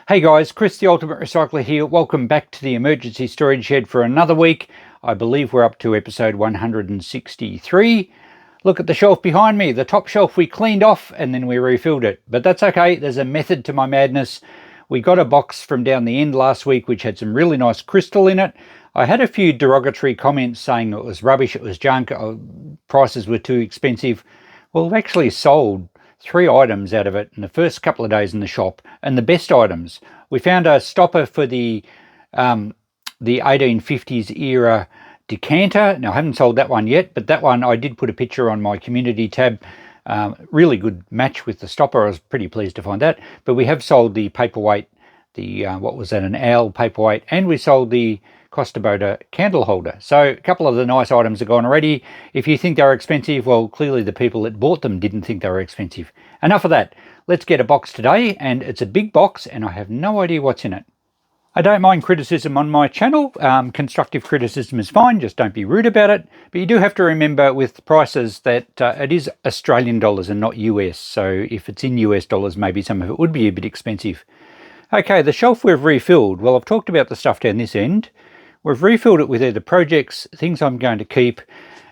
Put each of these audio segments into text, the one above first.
Hey guys, Chris the Ultimate Recycler here. Welcome back to the emergency storage shed for another week. I believe we're up to episode 163. Look at the shelf behind me. The top shelf we cleaned off and then we refilled it. But that's okay, there's a method to my madness. We got a box from down the end last week which had some really nice crystal in it. I had a few derogatory comments saying it was rubbish, it was junk, prices were too expensive. Well, we've actually sold 3 items out of it in the first couple of days in the shop, and the best items. We found a stopper for the 1850s era decanter. Now I haven't sold that one yet, but that one I did put a picture on my community tab. Really good match with the stopper. I was pretty pleased to find that. But we have sold the paperweight, the what was that, an owl paperweight, and we sold the Costa Boda candle holder. So a couple of the nice items are gone already. If you think they're expensive, well, clearly the people that bought them didn't think they were expensive. Enough of that. Let's get a box today, and it's a big box and I have no idea what's in it. I don't mind criticism on my channel. Constructive criticism is fine, just don't be rude about it. But you do have to remember with prices that it is Australian dollars and not US. So if it's in US dollars, maybe some of it would be a bit expensive. Okay, the shelf we've refilled. Well, I've talked about the stuff down this end. We've refilled it with either projects, things I'm going to keep,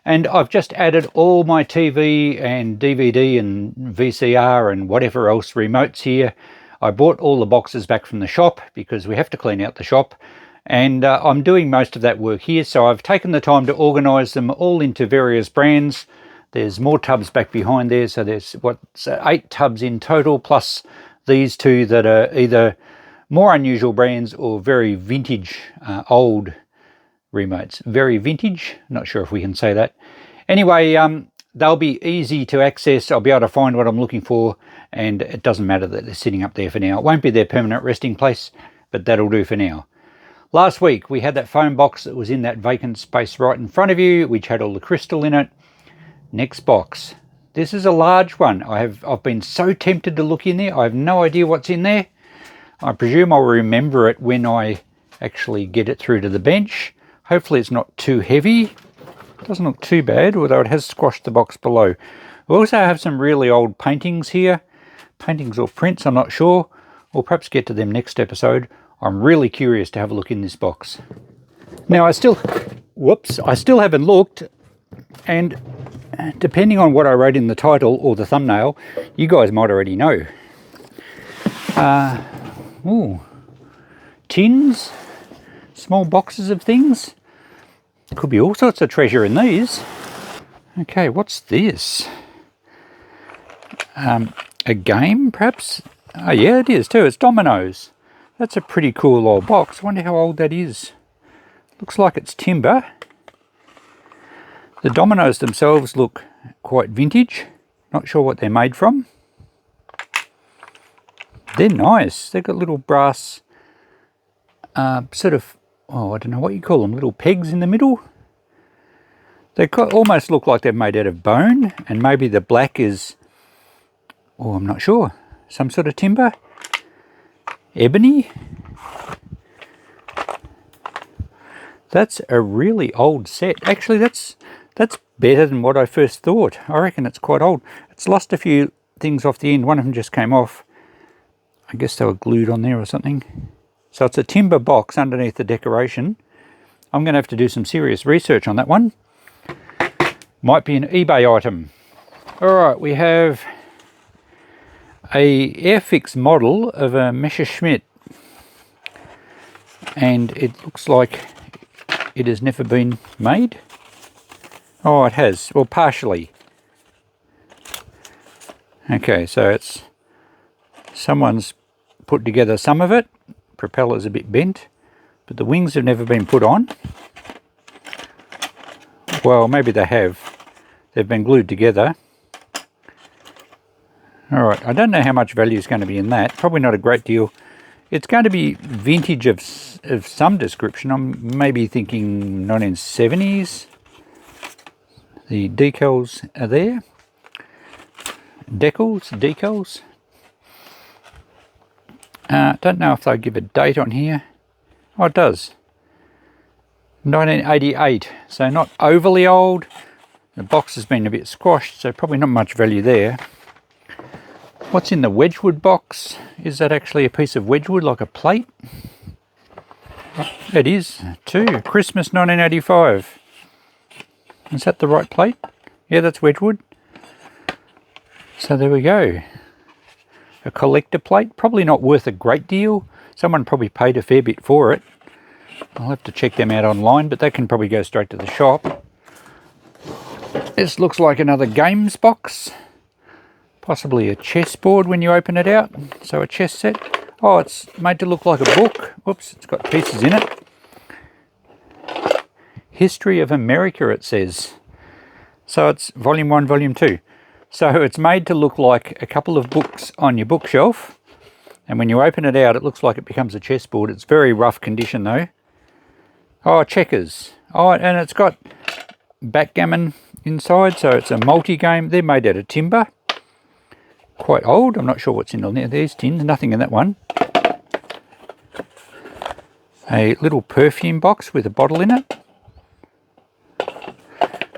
and I've just added all my TV and DVD and VCR and whatever else remotes here. I bought all the boxes back from the shop because we have to clean out the shop, and I'm doing most of that work here, so I've taken the time to organise them all into various brands. There's more tubs back behind there, so there's 8 tubs in total, plus these 2 that are either more unusual brands or very vintage, old remotes. Very vintage, not sure if we can say that. Anyway, they'll be easy to access. I'll be able to find what I'm looking for, and it doesn't matter that they're sitting up there for now. It won't be their permanent resting place, but that'll do for now. Last week we had that phone box that was in that vacant space right in front of you, which had all the crystal in it. Next box. This is a large one. I've been so tempted to look in there. I have no idea what's in there. I presume I'll remember it when I actually get it through to the bench. Hopefully it's not too heavy. It doesn't look too bad, although it has squashed the box below. We also have some really old paintings here. Paintings or prints, I'm not sure. We'll perhaps get to them next episode. I'm really curious to have a look in this box. Now I still haven't looked, and depending on what I wrote in the title or the thumbnail, you guys might already know. Ooh, tins, small boxes of things. Could be all sorts of treasure in these. Okay, what's this? A game, perhaps? Oh yeah, it is too. It's dominoes. That's a pretty cool old box. I wonder how old that is. Looks like it's timber. The dominoes themselves look quite vintage. Not sure what they're made from. They're nice. They've got little brass, sort of, I don't know what you call them, little pegs in the middle. They almost look like they're made out of bone, and maybe the black is, I'm not sure, some sort of timber. Ebony. That's a really old set. Actually, that's better than what I first thought. I reckon it's quite old. It's lost a few things off the end. One of them just came off. I guess they were glued on there or something. So it's a timber box underneath the decoration. I'm going to have to do some serious research on that one. Might be an eBay item. Alright, we have a Airfix model of a Messerschmitt. And it looks like it has never been made. Oh, it has. Well, partially. Okay, so it's someone's put together some of it. Propeller's a bit bent, but the wings have never been put on. Well, maybe they have. They've been glued together. Alright, I don't know how much value is going to be in that. Probably not a great deal. It's going to be vintage of some description. I'm maybe thinking 1970s. The decals are there. Decals. Don't know if they'll give a date on here. Oh, it does. 1988, so not overly old. The box has been a bit squashed, so probably not much value there. What's in the Wedgwood box? Is that actually a piece of Wedgwood, like a plate? It is too. Christmas 1985. Is that the right plate? Yeah, that's Wedgwood. So there we go. A collector plate. Probably not worth a great deal. Someone probably paid a fair bit for it. I'll have to check them out online, but they can probably go straight to the shop. This looks like another games box. Possibly a chessboard when you open it out. So a chess set. Oh, it's made to look like a book. Whoops, it's got pieces in it. History of America, it says. So it's volume 1, volume 2. So it's made to look like a couple of books on your bookshelf. And when you open it out, it looks like it becomes a chessboard. It's very rough condition though. Oh, checkers. Oh, and it's got backgammon inside. So it's a multi-game. They're made out of timber. Quite old. I'm not sure what's in there. There's tins. Nothing in that one. A little perfume box with a bottle in it.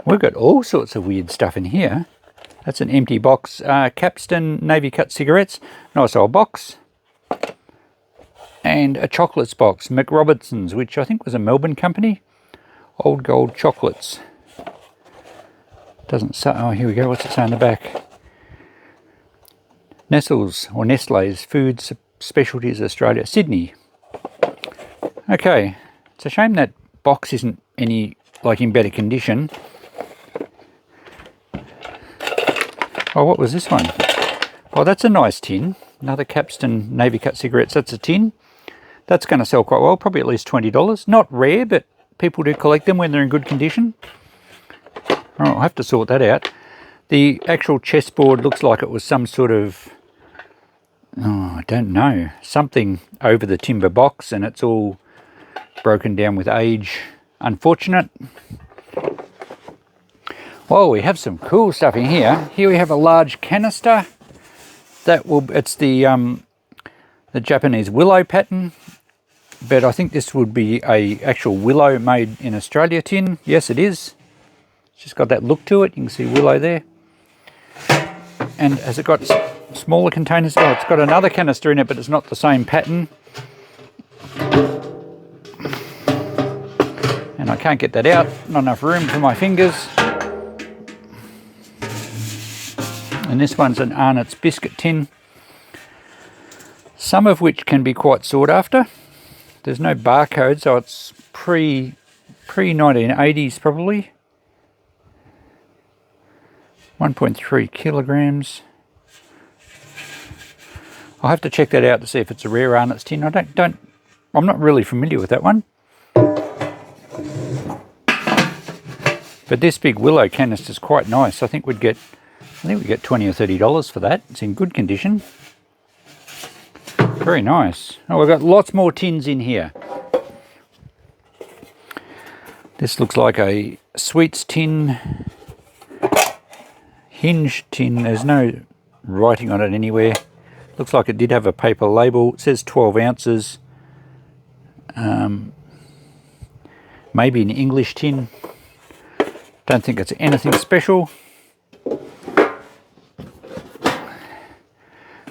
We've got all sorts of weird stuff in here. That's an empty box. Capstan Navy Cut cigarettes. Nice old box. And a chocolates box. McRobertson's, which I think was a Melbourne company. Old gold chocolates. Doesn't say. Oh, here we go. What's it say on the back? Nestle's or Nestle's Foods Specialties Australia, Sydney. Okay, it's a shame that box isn't any in better condition. Oh, what was this one? Oh, that's a nice tin. Another Capstan Navy Cut cigarettes. That's a tin. That's going to sell quite well, probably at least $20. Not rare, but people do collect them when they're in good condition. Oh, I'll have to sort that out. The actual chessboard looks like it was some sort of, oh, I don't know, something over the timber box, and it's all broken down with age. Unfortunate. Well, we have some cool stuff in here. Here we have a large canister. It's the Japanese willow pattern, but I think this would be a actual willow made in Australia tin. Yes, it is. It's just got that look to it. You can see willow there. And has it got smaller containers? Oh, it's got another canister in it, but it's not the same pattern. And I can't get that out. Not enough room for my fingers. And this one's an Arnott's biscuit tin. Some of which can be quite sought after. There's no barcode, so it's pre-1980s probably. 1.3 kilograms. I'll have to check that out to see if it's a rare Arnott's tin. I'm not really familiar with that one. But this big willow canister is quite nice. I think we get $20 or $30 for that. It's in good condition. Very nice. Oh, we've got lots more tins in here. This looks like a sweets tin. Hinge tin. There's no writing on it anywhere. Looks like it did have a paper label. It says 12 ounces. Maybe an English tin. Don't think it's anything special.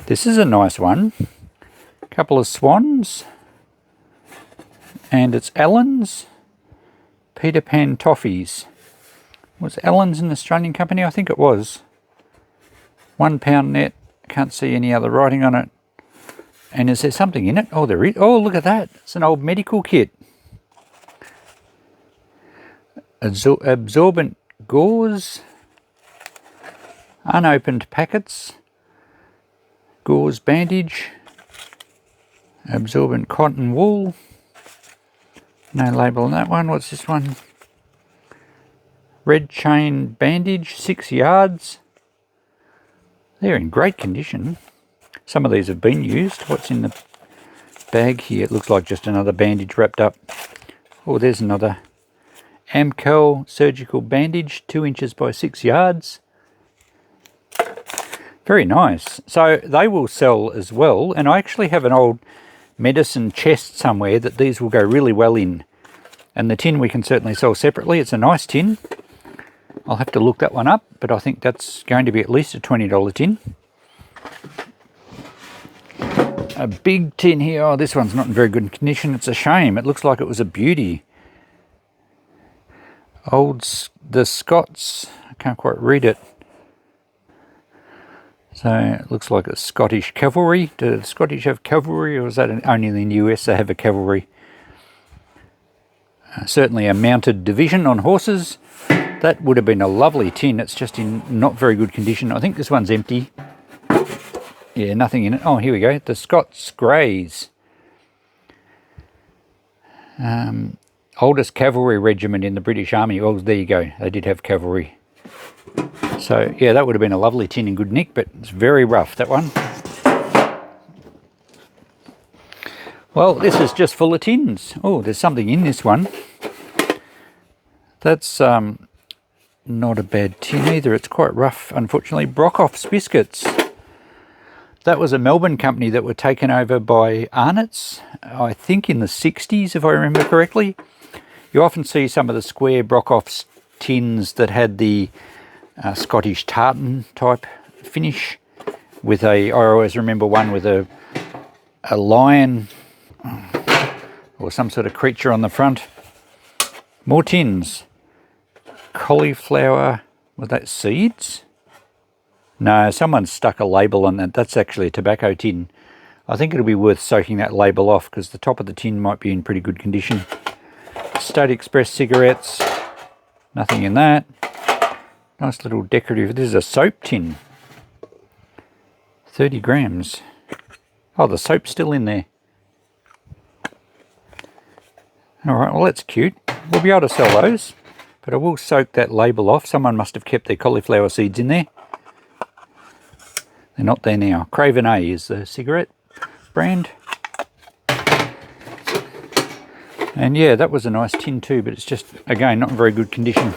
This is a nice one. Couple of swans. And it's Allen's Peter Pan toffees. Was Allen's an Australian company? I think it was. £1 net. Can't see any other writing on it. And is there something in it? Oh, there is. Oh, look at that. It's an old medical kit. Absorbent gauze. Unopened packets. Gauze bandage. Absorbent cotton wool. No label on that one. What's this one? Red chain bandage, 6 yards. They're in great condition. Some of these have been used. What's in the bag here? It looks like just another bandage wrapped up. Oh, there's another Amcal surgical bandage, 2 inches by 6 yards. Very nice. So they will sell as well. And I actually have an old medicine chest somewhere that these will go really well in. And the tin we can certainly sell separately. It's a nice tin. I'll have to look that one up, but I think that's going to be at least a $20 tin. a big tin here. Oh, this one's not in very good condition. It's a shame. It looks like it was a beauty. The Scots, I can't quite read it. So it looks like a Scottish cavalry. Do the Scottish have cavalry, or is that only in the US they have a cavalry? Certainly a mounted division on horses. That would have been a lovely tin. It's just in not very good condition. I think this one's empty. Yeah, nothing in it. Oh, here we go. The Scots Greys. Oldest cavalry regiment in the British Army. Well, there you go. They did have cavalry. So, yeah, that would have been a lovely tin in good nick, but it's very rough, that one. Well, this is just full of tins. Oh, there's something in this one. That's not a bad tin either. It's quite rough, unfortunately. Brockhoff's biscuits. That was a Melbourne company that were taken over by Arnott's, I think in the 60s, if I remember correctly. You often see some of the square Brockhoff's tins that had the Scottish tartan type finish with I always remember one with a lion or some sort of creature on the front. More tins. Cauliflower, was that seeds? No, someone stuck a label on that. That's actually a tobacco tin. I think it'll be worth soaking that label off because the top of the tin might be in pretty good condition. State Express cigarettes, nothing in that. Nice little decorative. This is a soap tin. 30 grams. Oh, the soap's still in there. All right, well, that's cute. We'll be able to sell those, but I will soak that label off. Someone must have kept their cauliflower seeds in there. They're not there now. Craven A is the cigarette brand. And yeah, that was a nice tin too, but it's just, again, not in very good condition.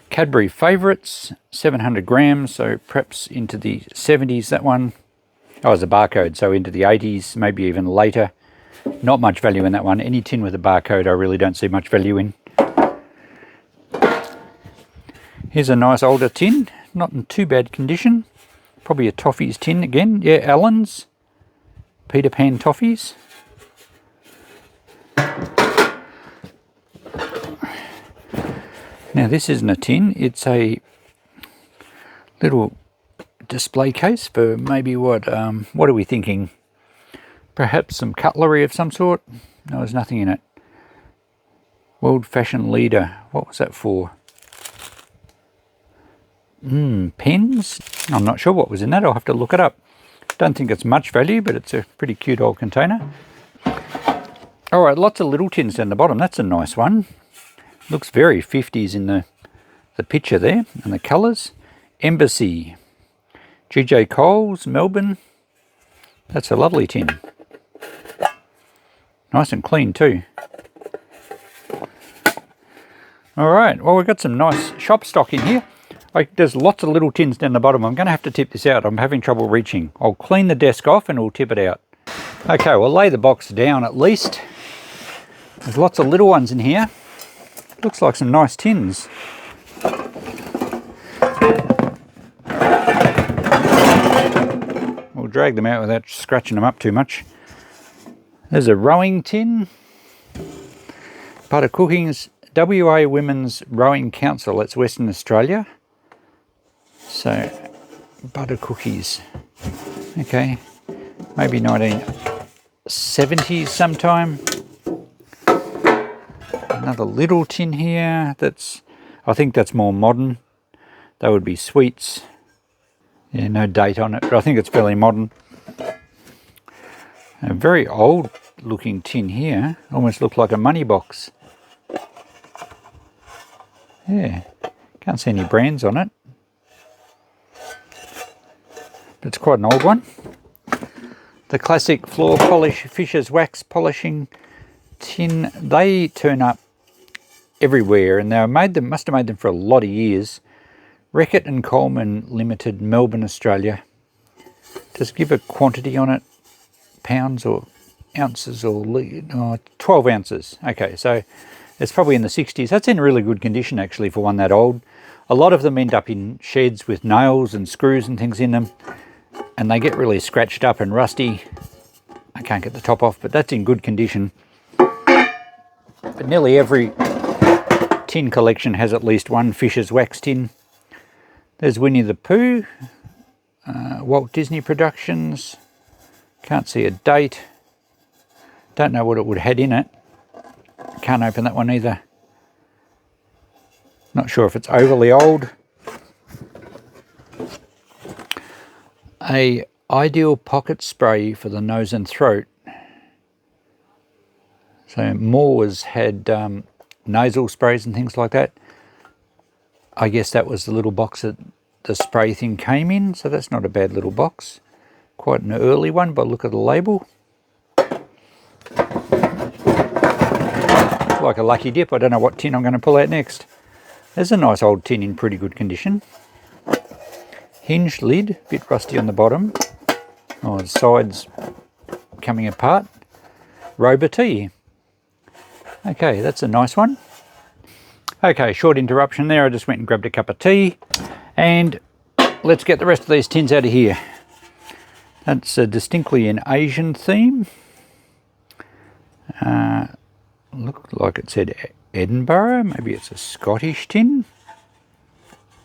Cadbury Favourites, 700 grams, so perhaps into the 70s, that one. Oh, it's a barcode, so into the 80s, maybe even later. Not much value in that one. Any tin with a barcode I really don't see much value in. Here's a nice older tin, not in too bad condition. Probably a Toffees tin again. Yeah, Allen's. Peter Pan Toffees. Now this isn't a tin, it's a little display case for maybe what are we thinking? Perhaps some cutlery of some sort? No, there's nothing in it. World Fashion Leader, what was that for? Pens? I'm not sure what was in that, I'll have to look it up. Don't think it's much value, but it's a pretty cute old container. Alright, lots of little tins down the bottom, that's a nice one. Looks very 50s in the picture there, and the colours. Embassy. GJ Coles, Melbourne. That's a lovely tin. Nice and clean too. Alright, well we've got some nice shop stock in here. There's lots of little tins down the bottom. I'm going to have to tip this out. I'm having trouble reaching. I'll clean the desk off and we'll tip it out. Okay, we'll lay the box down at least. There's lots of little ones in here. Looks like some nice tins. We'll drag them out without scratching them up too much. There's a rowing tin. Butter Cookings, WA Women's Rowing Council. That's Western Australia. So, butter cookies. Okay, maybe 1970s sometime. Another little tin here. I think that's more modern. That would be sweets. Yeah, no date on it, but I think it's fairly modern. A very old looking tin here. Almost looked like a money box. Yeah, can't see any brands on it. But it's quite an old one. The classic floor polish Fisher's wax polishing tin. They turn up everywhere, and must have made them for a lot of years. Reckitt and Coleman Limited, Melbourne, Australia. Just give a quantity on it, pounds or ounces or 12 ounces. Okay, so it's probably in the 60s. That's in really good condition actually for one that old. A lot of them end up in sheds with nails and screws and things in them. and they get really scratched up and rusty. I can't get the top off, but that's in good condition. But nearly every tin collection has at least one Fisher's wax tin. There's Winnie the Pooh, Walt Disney Productions. Can't see a date. Don't know what it would have had in it. Can't open that one either. Not sure if it's overly old. A ideal pocket spray for the nose and throat. So Moore's had nasal sprays and things like that. I guess that was the little box that the spray thing came in, so that's not a bad little box. Quite an early one by the look of the label. Like a lucky dip. I don't know what tin I'm going to pull out next. There's a nice old tin in pretty good condition. Hinged lid, a bit rusty on the bottom. Oh, the sides coming apart. Roba tea. Okay, that's a nice one. Okay, short interruption there. I just went and grabbed a cup of tea. And let's get the rest of these tins out of here. That's distinctly an Asian theme. Looked like it said Edinburgh. Maybe it's a Scottish tin.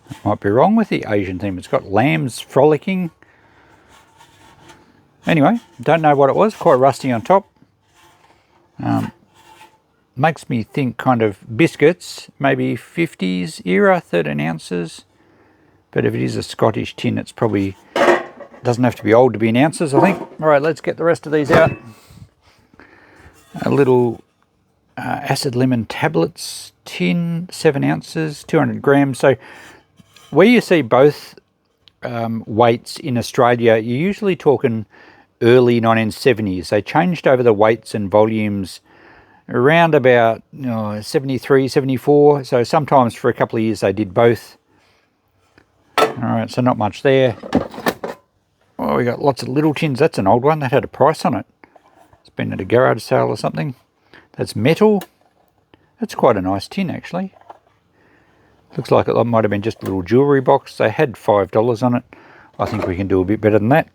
I might be wrong with the Asian theme. It's got lambs frolicking. Anyway, don't know what it was. Quite rusty on top. Makes me think kind of biscuits, maybe 50s era, 13 ounces. But if it is a Scottish tin, it's probably doesn't have to be old to be in ounces, I think. All right, let's get the rest of these out. A little acid lemon tablets tin, 7 ounces, 200 grams. So where you see both weights in Australia, you're usually talking early 1970s. They changed over the weights and volumes around about 73, 74. So sometimes for a couple of years they did both. All right, so not much there. Oh, we got lots of little tins. That's an old one. That had a price on it. It's been at a garage sale or something. That's metal. That's quite a nice tin, actually. Looks like it might have been just a little jewellery box. They had $5 on it. I think we can do a bit better than that.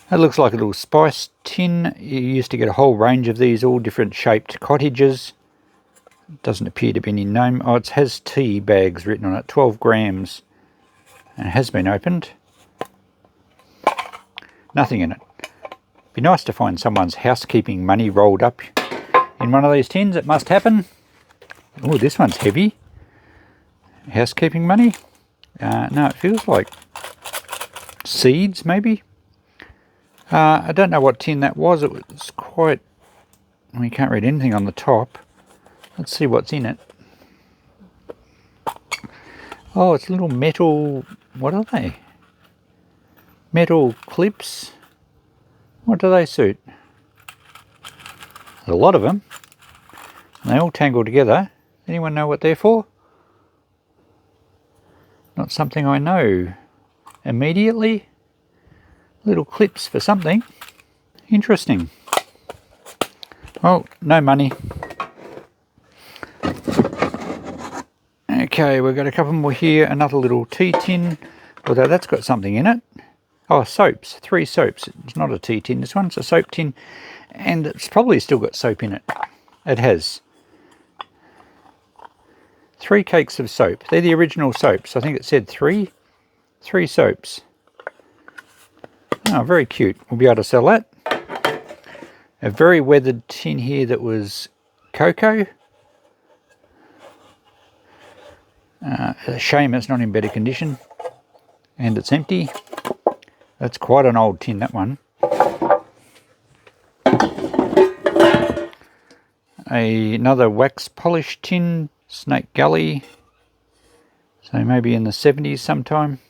That looks like a little spice tin. You used to get a whole range of these, all different shaped cottages. Doesn't appear to be any name. Oh, it has tea bags written on it, 12 grams. And it has been opened. Nothing in it. Be nice to find someone's housekeeping money rolled up in one of these tins. It must happen. Oh, this one's heavy. Housekeeping money? No, it feels like seeds, maybe. I don't know what tin that was. It was quite... We can't read anything on the top. Let's see what's in it. Oh, it's little metal... What are they? Metal clips. What do they suit? There's a lot of them. And they all tangle together. Anyone know what they're for? Not something I know immediately. Little clips for something. Interesting. Oh, no money. Okay, we've got a couple more here. Another little tea tin. Although that's got something in it. Oh, soaps. 3 soaps. It's not a tea tin, this one. It's a soap tin. And it's probably still got soap in it. It has. 3 cakes of soap. They're the original soaps. I think it said 3. 3 soaps. Oh, very cute. We'll be able to sell that. A very weathered tin here that was cocoa. A shame it's not in better condition. And it's empty. That's quite an old tin, that one. Another wax polish tin, Snake Gully. So maybe in the 70s sometime.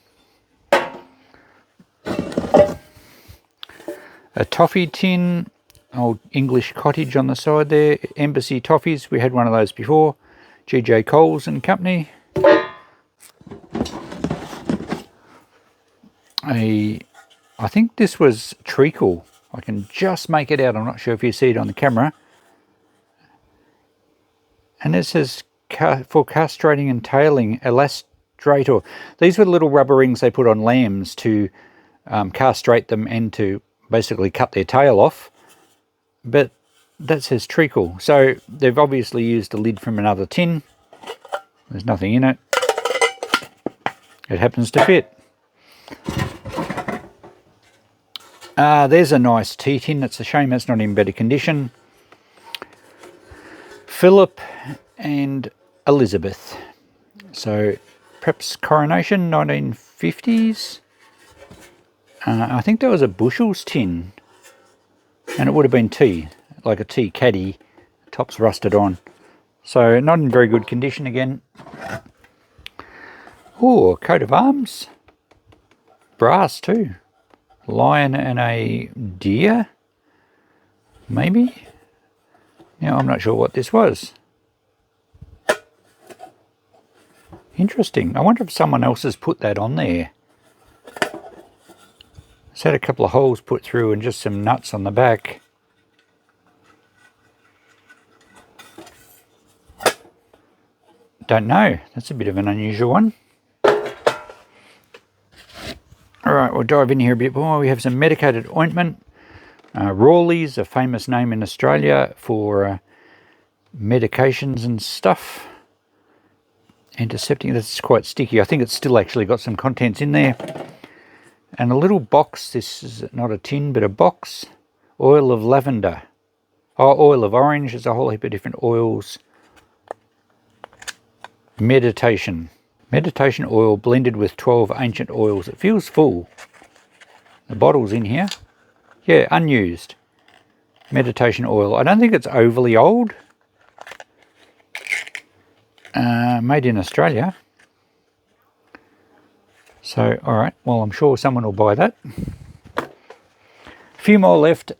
A toffee tin, old English cottage on the side there. Embassy toffees, we had one of those before. G.J. Coles and Company. I think this was treacle. I can just make it out. I'm not sure if you see it on the camera. And it says for castrating and tailing elastrator. These were the little rubber rings they put on lambs to castrate them and to basically cut their tail off. But that says treacle. So they've obviously used a lid from another tin. There's nothing in it. It happens to fit. There's a nice tea tin. It's a shame it's not in better condition. Philip and Elizabeth. So perhaps coronation, 1950s. I think there was a Bushels tin. And it would have been tea, like a tea caddy. Top's rusted on. So not in very good condition again. Oh, a coat of arms. Brass too. Lion and a deer, maybe? Now I'm not sure what this was. Interesting. I wonder if someone else has put that on there. It's had a couple of holes put through and just some nuts on the back. Don't know. That's a bit of an unusual one. Alright, we'll dive in here a bit more. We have some medicated ointment. Rawleigh's, a famous name in Australia for medications and stuff. Antiseptic, that's quite sticky. I think it's still actually got some contents in there. And a little box, this is not a tin, but a box. Oil of lavender. Oh, oil of orange, there's a whole heap of different oils. Meditation. Meditation oil blended with 12 ancient oils. It feels full. The bottle's in here. Yeah, unused. Meditation oil. I don't think it's overly old. Made in Australia. So, alright. Well, I'm sure someone will buy that. A few more left.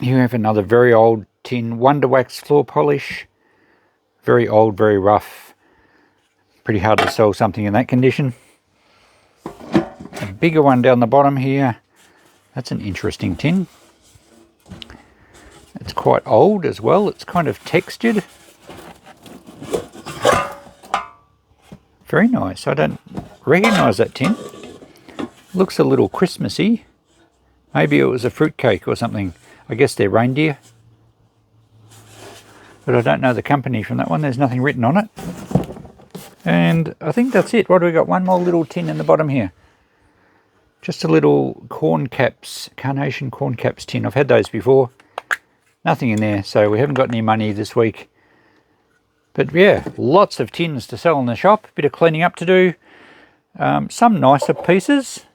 Here we have another very old tin. Wonder Wax floor polish. Very old, very rough. Pretty hard to sell something in that condition. A bigger one down the bottom here. That's an interesting tin. It's quite old as well. It's kind of textured. Very nice. I don't recognise that tin. Looks a little Christmassy. Maybe it was a fruitcake or something. I guess they're reindeer. But I don't know the company from that one. There's nothing written on it. And I think that's it. What do we got? One more little tin in the bottom here. Just a little corn caps, carnation corn caps tin. I've had those before. Nothing in there, so we haven't got any money this week. But yeah, lots of tins to sell in the shop. Bit of cleaning up to do. Some nicer pieces,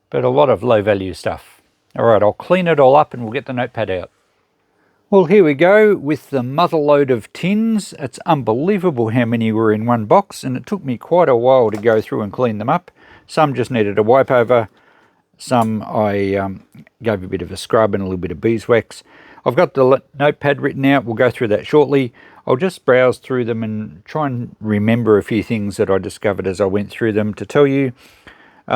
but a lot of low value stuff. Alright, I'll clean it all up and we'll get the notepad out. Well, here we go with the mother lode of tins. It's unbelievable how many were in one box, and it took me quite a while to go through and clean them up. Some just needed a wipe over. Some I gave a bit of a scrub and a little bit of beeswax. I've got the notepad written out. We'll go through that shortly. I'll just browse through them and try and remember a few things that I discovered as I went through them to tell you.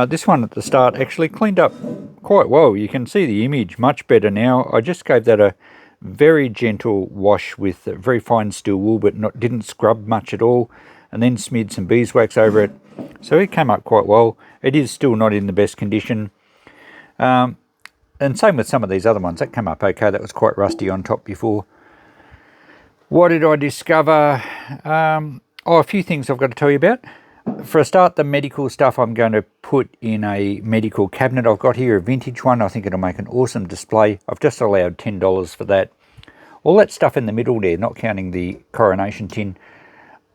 This one at the start actually cleaned up quite well. You can see the image much better now. I just gave that a very gentle wash with very fine steel wool, but didn't scrub much at all, and then smeared some beeswax over it. So it came up quite well. It is still not in the best condition. And same with some of these other ones. That came up okay. That was quite rusty on top before. What did I discover? A few things I've got to tell you about. For a start, the medical stuff I'm going to put in a medical cabinet. I've got here a vintage one. I think it'll make an awesome display. I've just allowed $10 for that. All that stuff in the middle there, not counting the coronation tin,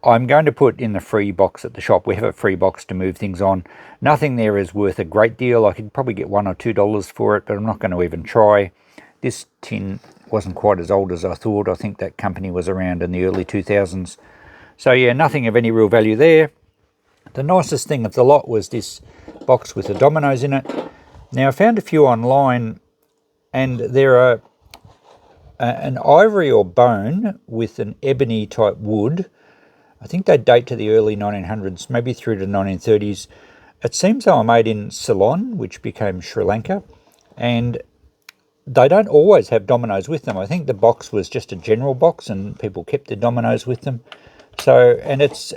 I'm going to put in the free box at the shop. We have a free box to move things on. Nothing there is worth a great deal. I could probably get $1 or $2 for it, but I'm not going to even try. This tin wasn't quite as old as I thought. I think that company was around in the early 2000s. So yeah, nothing of any real value there. The nicest thing of the lot was this box with the dominoes in it. Now I found a few online, and there are an ivory or bone with an ebony type wood. I think they date to the early 1900s, maybe through to the 1930s. It seems they were made in Ceylon, which became Sri Lanka, and they don't always have dominoes with them. I think the box was just a general box and people kept their dominoes with them. So, and it's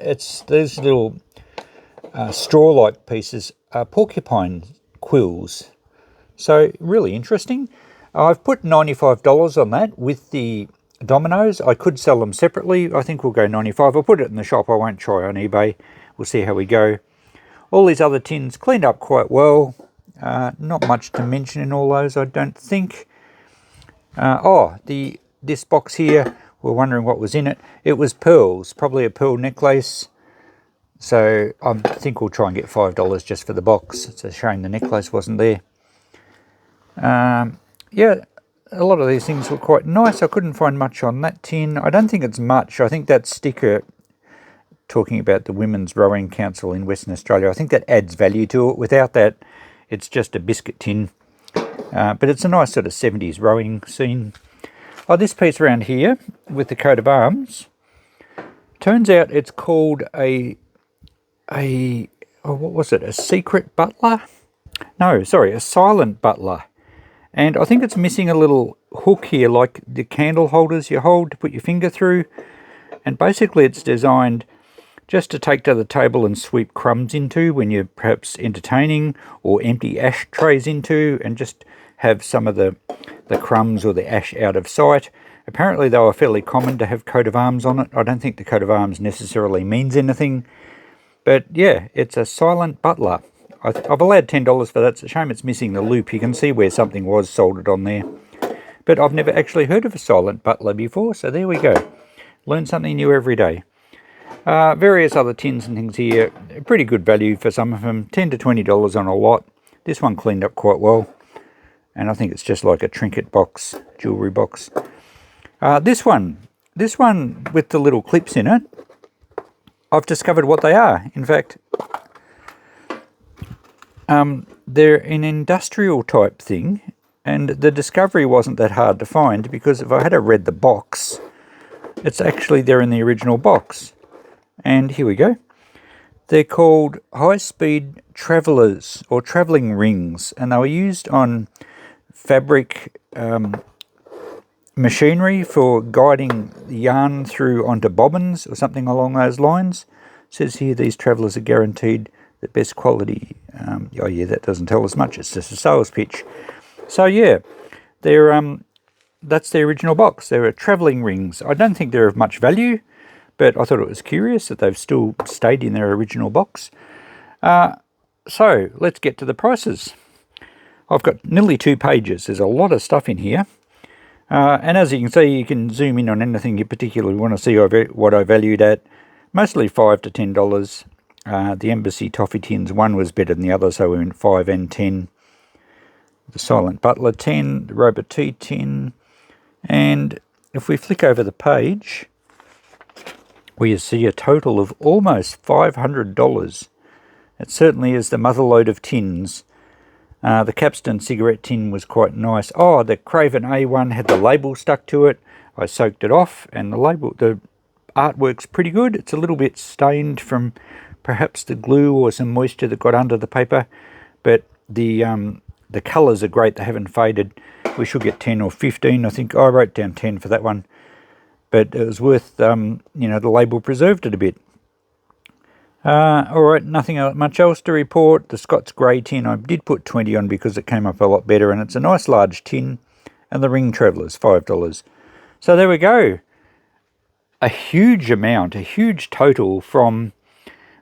these little straw-like pieces, porcupine quills. So really interesting. I've put $95 on that with the dominoes. I could sell them separately. I think we'll go 95. I'll put it in the shop. I won't try on eBay. We'll see how we go. All these other tins cleaned up quite well. Not much to mention in all those, I don't think. This box here, we're wondering what was in it. It was pearls, probably a pearl necklace. So I think we'll try and get $5 just for the box. It's a shame the necklace wasn't there. Yeah, a lot of these things were quite nice. I couldn't find much on that tin. I don't think it's much. I think that sticker talking about the Women's Rowing Council in Western Australia, I think that adds value to it. Without that, it's just a biscuit tin. But it's a nice sort of 70s rowing scene. Oh, this piece around here with the coat of arms, turns out it's called what was it? A secret butler? No, sorry, a silent butler. And I think it's missing a little hook here, like the candle holders you hold to put your finger through. And basically it's designed just to take to the table and sweep crumbs into when you're perhaps entertaining, or empty ashtrays into, and just have some of the crumbs or the ash out of sight. Apparently they were fairly common to have coat of arms on it. I don't think the coat of arms necessarily means anything. But yeah, it's a silent butler. I've allowed $10 for that. It's a shame it's missing the loop. You can see where something was soldered on there. But I've never actually heard of a silent butler before, so there we go. Learn something new every day. Various other tins and things here. Pretty good value for some of them. $10 to $20 on a lot. This one cleaned up quite well. And I think it's just like a trinket box, jewellery box. This one with the little clips in it, I've discovered what they are. In fact, they're an industrial type thing, and the discovery wasn't that hard to find, because if I had read the box, it's actually there in the original box. And here we go. They're called high-speed travellers, or travelling rings, and they were used on fabric machinery for guiding yarn through onto bobbins or something along those lines. It says here these travellers are guaranteed the best quality. Oh yeah, that doesn't tell us much. It's just a sales pitch. So yeah, they're that's the original box. They're travelling rings. I don't think they're of much value, but I thought it was curious that they've still stayed in their original box. So let's get to the prices. I've got nearly 2 pages. There's a lot of stuff in here. And as you can see, you can zoom in on anything you particularly want to see what I valued at. Mostly $5 to $10. The Embassy toffee tins, one was better than the other, so we went 5 and 10. The Silent Butler 10, the Robot Tea 10. And if we flick over the page, we see a total of almost $500. It certainly is the mother lode of tins. The Capstan cigarette tin was quite nice. Oh, the Craven A1 had the label stuck to it. I soaked it off, and the artwork's pretty good. It's a little bit stained from perhaps the glue or some moisture that got under the paper, but the colours are great. They haven't faded. We should get 10 or 15. I think I wrote down 10 for that one, but it was worth, the label preserved it a bit. All right, nothing much else to report. The Scott's Grey tin, I did put 20 on because it came up a lot better, and it's a nice large tin. And the Ring Travellers, $5. So there we go. A huge amount, a huge total from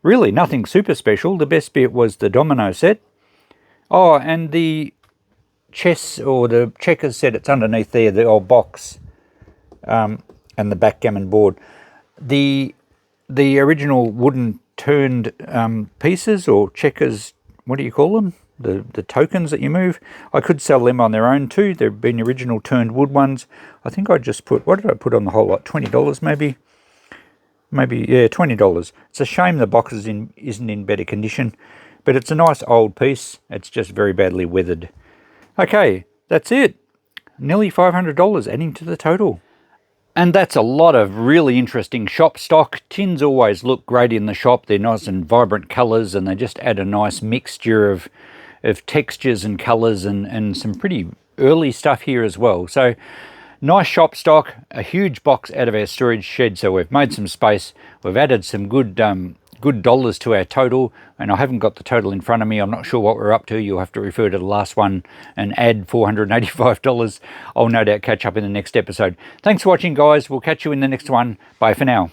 really nothing super special. The best bit was the domino set. Oh, and the chess or the checkers set, it's underneath there, the old box, and the backgammon board. The original wooden turned pieces or checkers, what do you call them? The tokens that you move. I could sell them on their own too. They've been original turned wood ones. I think I just put, what did I put on the whole lot? $20 maybe? Maybe, yeah, $20. It's a shame the box isn't in better condition, but it's a nice old piece. It's just very badly weathered. Okay, that's it. Nearly $500 adding to the total. And that's a lot of really interesting shop stock. Tins always look great in the shop. They're nice and vibrant colours, and they just add a nice mixture of textures and colours, and some pretty early stuff here as well. So nice shop stock, a huge box out of our storage shed, so we've made some space. We've added some good good dollars to our total, and I haven't got the total in front of me. I'm not sure what we're up to. You'll have to refer to the last one and add $485. I'll no doubt catch up in the next episode. Thanks for watching, guys. We'll catch you in the next one. Bye for now.